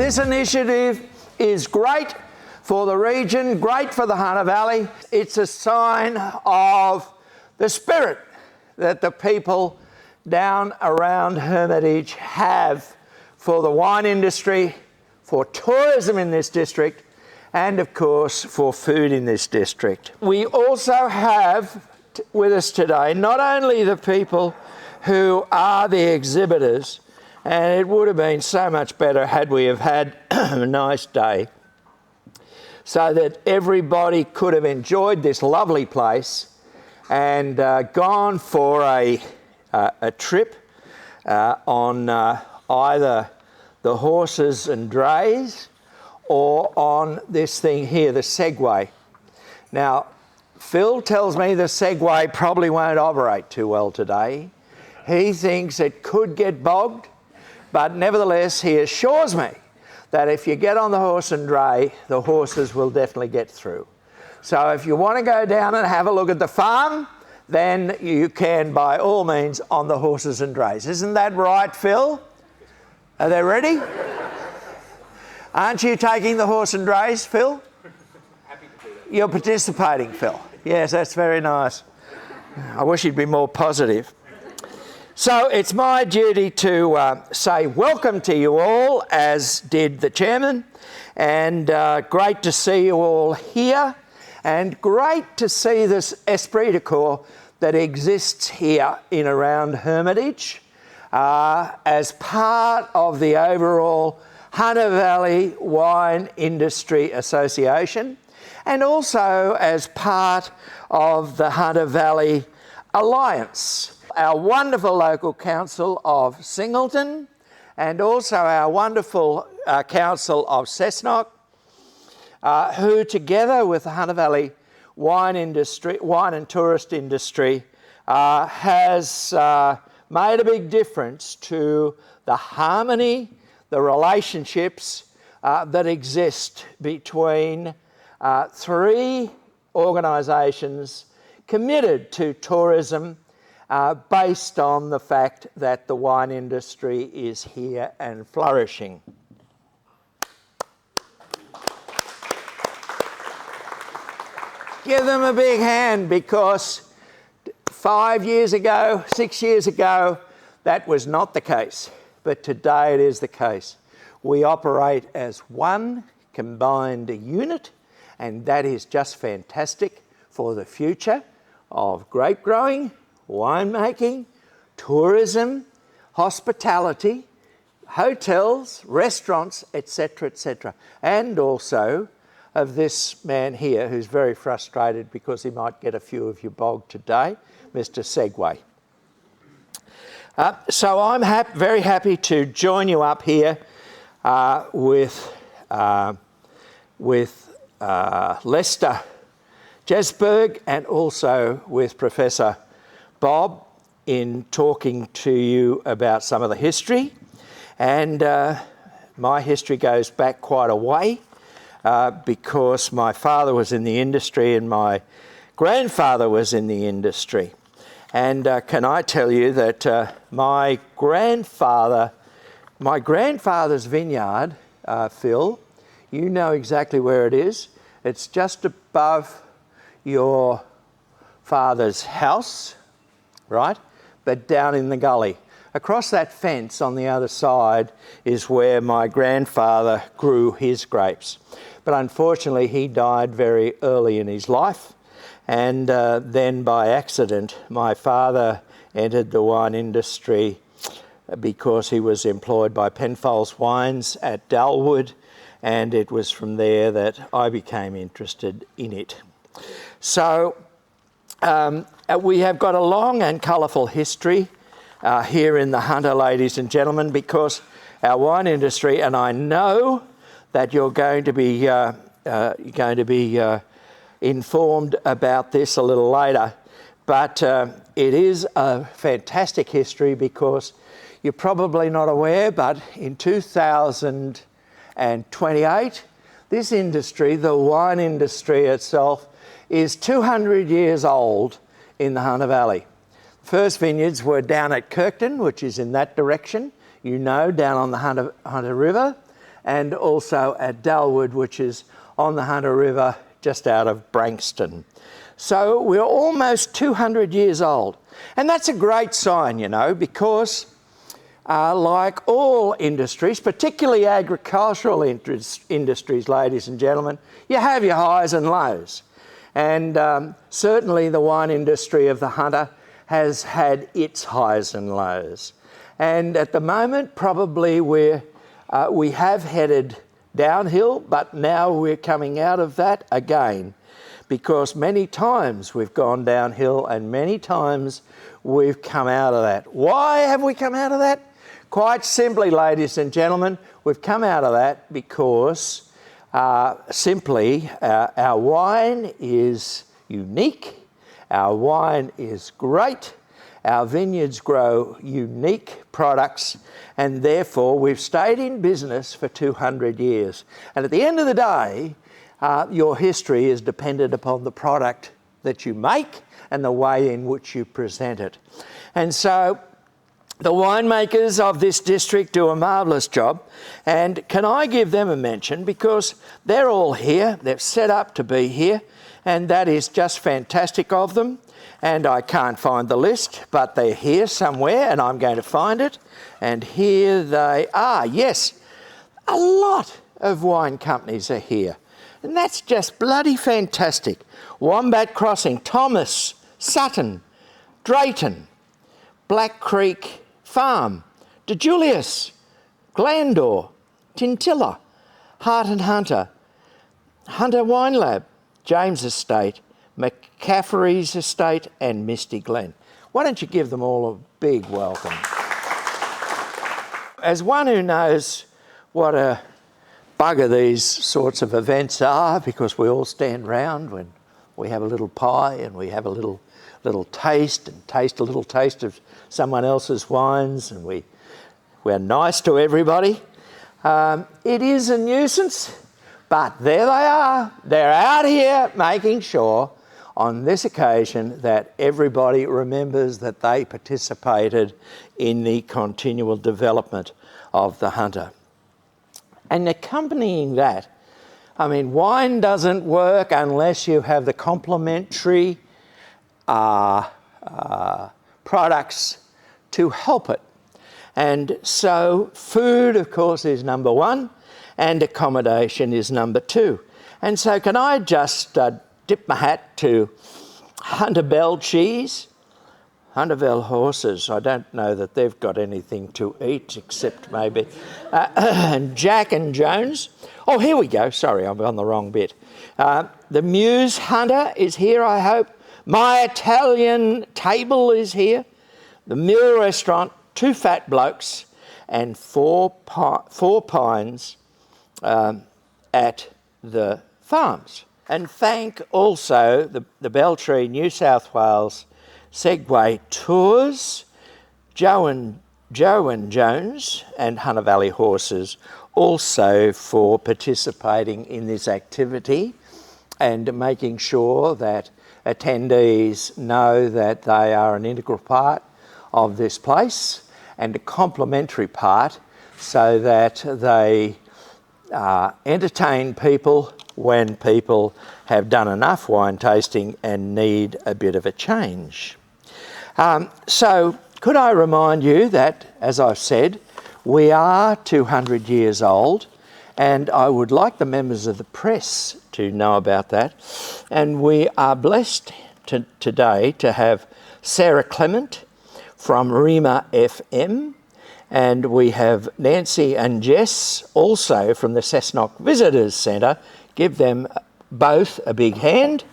This initiative is great for the region, great for the Hunter Valley. It's a sign of the spirit that the people down around Hermitage have for the wine industry, for tourism in this district, and of course for food in this district. We also have with us today not only the people who are the exhibitors, and it would have been so much better had we have had a nice day so that everybody could have enjoyed this lovely place and gone for a trip on either the horses and drays or on this thing here, the Segway. Now, Phil tells me the Segway probably won't operate too well today. He thinks it could get bogged, but nevertheless, he assures me that if you get on the horse and dray, the horses will definitely get through. So if you want to go down and have a look at the farm, then you can, by all means, on the horses and drays. Isn't that right, Phil? Are they ready? Aren't you taking the horse and drays, Phil? Happy to do that. You're participating, Phil. Yes, that's very nice. I wish you'd be more positive. So it's my duty to say welcome to you all, as did the chairman, and great to see you all here, and great to see this esprit de corps that exists here in around Hermitage as part of the overall Hunter Valley Wine Industry Association, and also as part of the Hunter Valley Alliance. Our wonderful local council of Singleton, and also our wonderful council of Cessnock, who together with the Hunter Valley wine and tourist industry has made a big difference to the harmony, the relationships that exist between three organisations committed to tourism based on the fact that the wine industry is here and flourishing. Give them a big hand, because 5 years ago, 6 years ago, that was not the case. But today it is the case. We operate as one combined unit, and that is just fantastic for the future of grape growing, winemaking, tourism, hospitality, hotels, restaurants, etc., etc. And also of this man here who's very frustrated because he might get a few of you bogged today, Mr. Segway. So I'm very happy to join you up here with Lester Jesberg and also with Professor Bob in talking to you about some of the history. And my history goes back quite a way because my father was in the industry and my grandfather was in the industry. And can I tell you that my grandfather's vineyard, Phil, you know exactly where it is. It's just above your father's house, right? But down in the gully. Across that fence on the other side is where my grandfather grew his grapes. But unfortunately, he died very early in his life. And then by accident, my father entered the wine industry because he was employed by Penfolds Wines at Dalwood, and it was from there that I became interested in it. So we have got a long and colourful history here in the Hunter, ladies and gentlemen, because our wine industry, and I know that you're going to be informed about this a little later, but it is a fantastic history because you're probably not aware, but in 2028, this industry, the wine industry itself, is 200 years old in the Hunter Valley. First vineyards were down at Kirkton, which is in that direction, you know, down on the Hunter River, and also at Dalwood, which is on the Hunter River just out of Branxton. So we're almost 200 years old. And that's a great sign, you know, because like all industries, particularly agricultural industries, ladies and gentlemen, you have your highs and lows. And certainly the wine industry of the Hunter has had its highs and lows. And at the moment, probably we have headed downhill, but now we're coming out of that again, because many times we've gone downhill and many times we've come out of that. Why have we come out of that? Quite simply, ladies and gentlemen, we've come out of that because simply our wine is unique, our wine is great, our vineyards grow unique products, and therefore we've stayed in business for 200 years. And at the end of the day, your history is dependent upon the product that you make and the way in which you present it. And so the winemakers of this district do a marvellous job, and can I give them a mention, because they're all here, they're set up to be here, and that is just fantastic of them. And I can't find the list, but they're here somewhere, and I'm going to find it. And here they are. Yes, a lot of wine companies are here. And that's just bloody fantastic. Wombat Crossing, Thomas, Sutton, Drayton, Black Creek Farm, De Julius, Glandor, Tintilla, Hart and Hunter, Hunter Wine Lab, James Estate, McCaffrey's Estate and Misty Glen. Why don't you give them all a big welcome? As one who knows what a bugger these sorts of events are, because we all stand round when we have a little pie and we have a little taste and taste a little taste of someone else's wines, and we're nice to everybody. It is a nuisance, but there they are. They're out here making sure on this occasion that everybody remembers that they participated in the continual development of the Hunter. And accompanying that, I mean, wine doesn't work unless you have the complementary products to help it. And so food, of course, is number one, and accommodation is number two. And so can I just dip my hat to Hunter Bell cheese, Hunter Bell horses. I don't know that they've got anything to eat except maybe and Jack and Jones. Oh, here we go. Sorry, I'm on the wrong bit. The Muse Hunter is here, I hope. My Italian Table is here. The Mill Restaurant, Two Fat Blokes, and Four Pines at the Farms. And thank also the Beltree New South Wales Segway Tours, Joe and Jones and Hunter Valley Horses also for participating in this activity and making sure that attendees know that they are an integral part of this place and a complementary part, so that they entertain people when people have done enough wine tasting and need a bit of a change. So could I remind you that, as I've said, we are 200 years old, and I would like the members of the press to know about that. And we are blessed today to have Sarah Clement from Rima FM, and we have Nancy and Jess also from the Cessnock Visitors Centre. Give them both a big hand,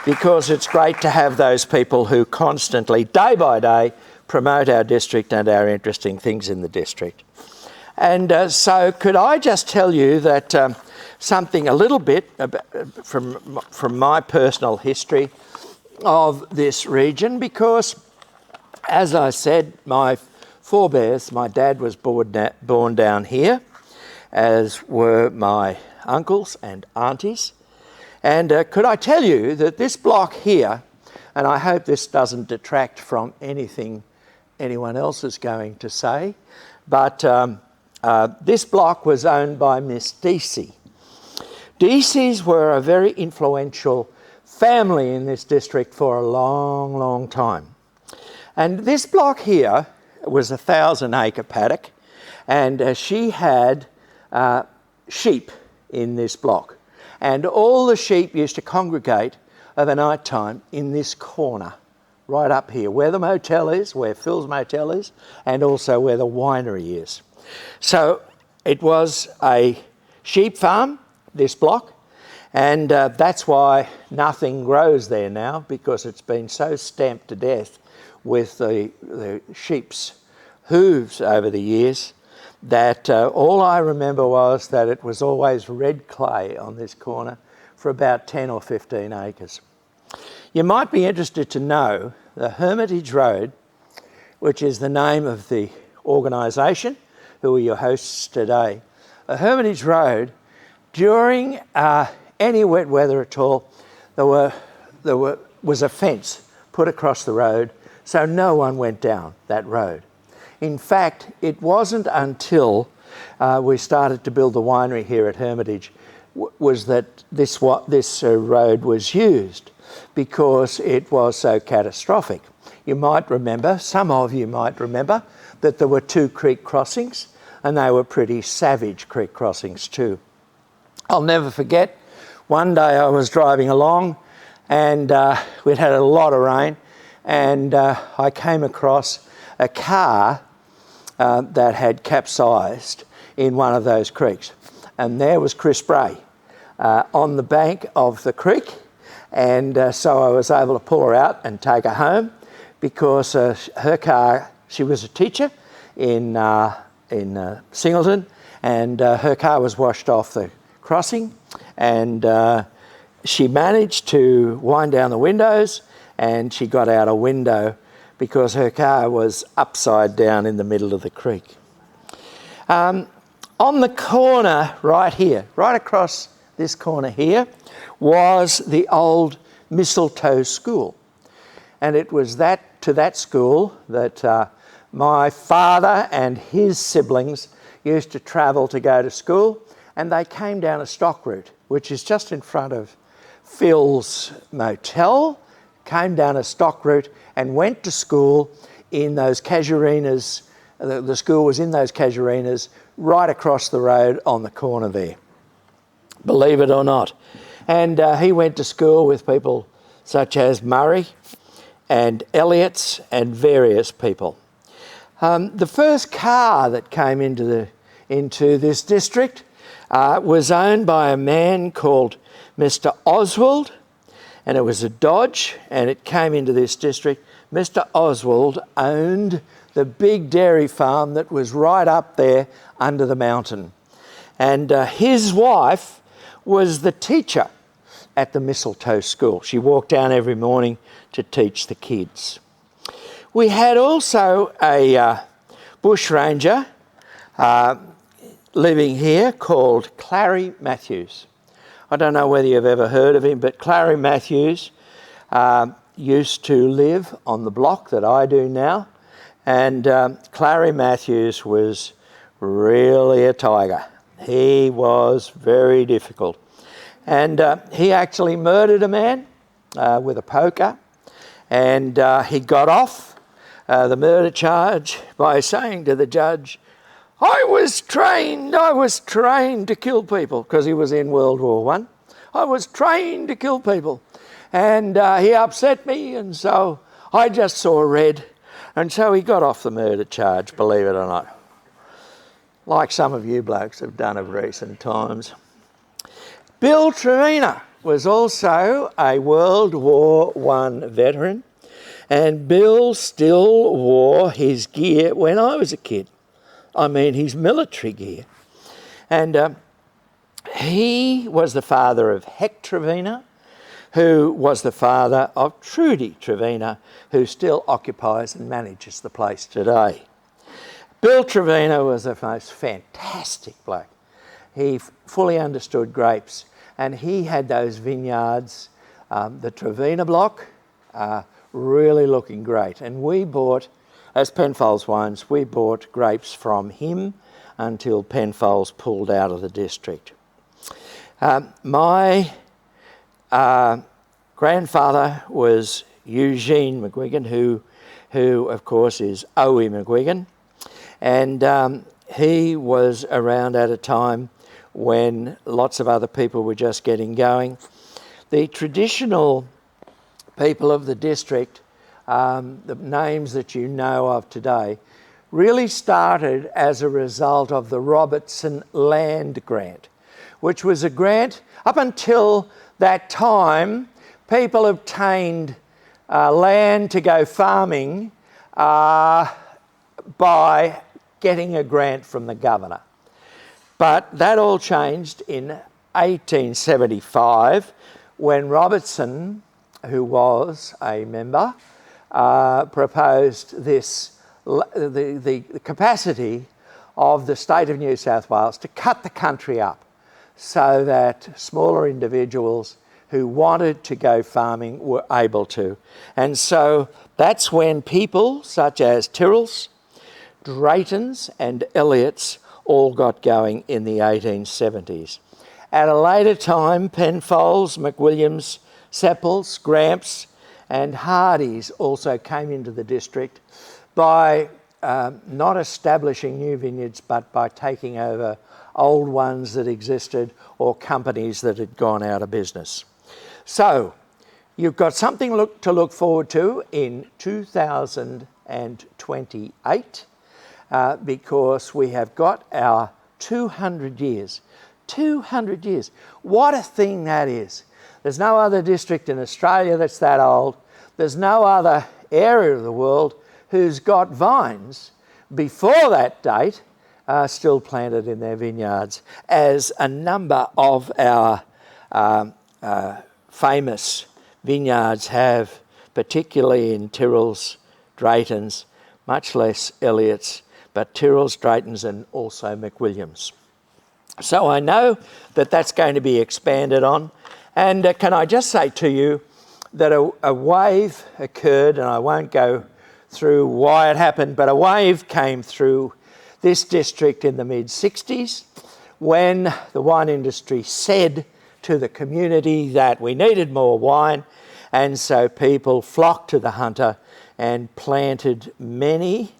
because it's great to have those people who constantly, day by day, promote our district and our interesting things in the district. And so could I just tell you that something a little bit from my personal history of this region, because, as I said, my forebears, my dad was born down here, as were my uncles and aunties. And could I tell you that this block here, and I hope this doesn't detract from anything anyone else is going to say, But this block was owned by Miss Deasy. Deasys were a very influential family in this district for a long, long time. And this block here was a 1,000-acre paddock, and she had sheep in this block. And all the sheep used to congregate over night time in this corner, right up here, where the motel is, where Phil's motel is, and also where the winery is. So it was a sheep farm, this block, and that's why nothing grows there now, because it's been so stamped to death with the sheep's hooves over the years that all I remember was that it was always red clay on this corner for about 10 or 15 acres. You might be interested to know the Hermitage Road, which is the name of the organisation who are your hosts today. The Hermitage Road, during any wet weather at all, there was a fence put across the road so no one went down that road. In fact, it wasn't until we started to build the winery here at Hermitage was that this road was used, because it was so catastrophic. You might remember, some of you might remember, that there were 2 creek crossings, and they were pretty savage creek crossings too. I'll never forget, one day I was driving along and we'd had a lot of rain, and I came across a car that had capsized in one of those creeks. And there was Chris Bray on the bank of the creek, and so I was able to pull her out and take her home, because her car, she was a teacher in Singleton, and her car was washed off the crossing, and she managed to wind down the windows, and she got out a window because her car was upside down in the middle of the creek. On the corner right here, right across this corner here, was the old Mistletoe School. And it was to that school that my father and his siblings used to travel to go to school, and they came down a stock route, which is just in front of Phil's motel, came down a stock route and went to school in those casuarinas. The school was in those casuarinas right across the road on the corner there, believe it or not. And he went to school with people such as Murray and Elliott's and various people. The first car that came into this district was owned by a man called Mr. Oswald, and it was a Dodge, and it came into this district. Mr. Oswald owned the big dairy farm that was right up there under the mountain. And his wife was the teacher at the Mistletoe School. She walked down every morning to teach the kids. We had also a bushranger living here called Clary Matthews. I don't know whether you've ever heard of him, but Clary Matthews used to live on the block that I do now. And Clary Matthews was really a tiger. He was very difficult. And he actually murdered a man with a poker. And he got off the murder charge by saying to the judge, I was trained to kill people, because he was in World War I. I was trained to kill people. And he upset me, and so I just saw red. And so he got off the murder charge, believe it or not. Like some of you blokes have done of recent times. Bill Trevena was also a World War I veteran, and Bill still wore his gear when I was a kid. I mean, his military gear. And he was the father of Heck Trevena, who was the father of Trudy Trevena, who still occupies and manages the place today. Bill Trevena was a most fantastic bloke. He fully understood grapes, and he had those vineyards, the Trevena block, really looking great. And we bought as Penfolds Wines, we bought grapes from him until Penfolds pulled out of the district. My grandfather was Eugene McGuigan, who of course is Owie McGuigan, and he was around at a time when lots of other people were just getting going. The traditional people of the district, the names that you know of today, really started as a result of the Robertson Land Grant, which was a grant. Up until that time, people obtained land to go farming by getting a grant from the governor. But that all changed in 1875 when Robertson, who was a member, proposed the capacity of the state of New South Wales to cut the country up so that smaller individuals who wanted to go farming were able to. And so that's when people such as Tyrrells, Draytons and Elliots all got going in the 1870s. At a later time, Penfolds, McWilliams, Sepples, Gramps and Hardys also came into the district by not establishing new vineyards, but by taking over old ones that existed or companies that had gone out of business. So you've got something to look forward to in 2028 because we have got our 200 years. 200 years. What a thing that is. There's no other district in Australia that's that old. There's no other area of the world who's got vines before that date still planted in their vineyards, as a number of our famous vineyards have, particularly in Tyrrells, Draytons, much less Elliots, but Tyrrells, Draytons and also McWilliams. So I know that that's going to be expanded on. And can I just say to you that a wave occurred, and I won't go through why it happened, but a wave came through this district in the mid-60s when the wine industry said to the community that we needed more wine, and so people flocked to the Hunter and planted many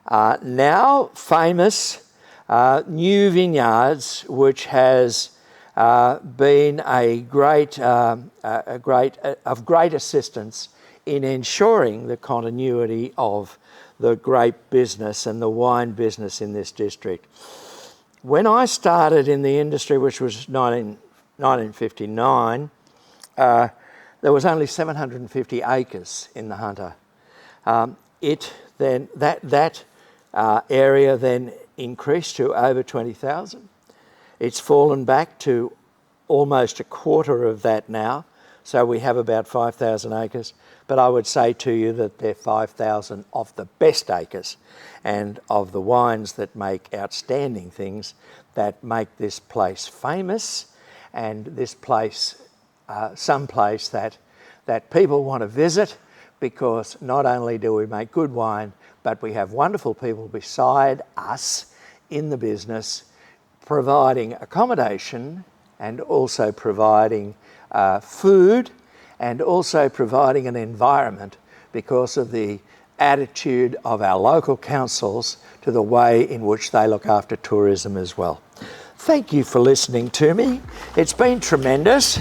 now famous new vineyards, which has been of great assistance in ensuring the continuity of the grape business and the wine business in this district. When I started in the industry, which was 1959, there was only 750 acres in the Hunter. That area then increased to over 20,000. It's fallen back to almost a quarter of that now, so we have about 5,000 acres. But I would say to you that they're 5,000 of the best acres and of the wines that make outstanding things that make this place famous, and this place some place that people want to visit, because not only do we make good wine, but we have wonderful people beside us in the business providing accommodation and also providing food and also providing an environment because of the attitude of our local councils to the way in which they look after tourism as well. Thank you for listening to me. It's been tremendous.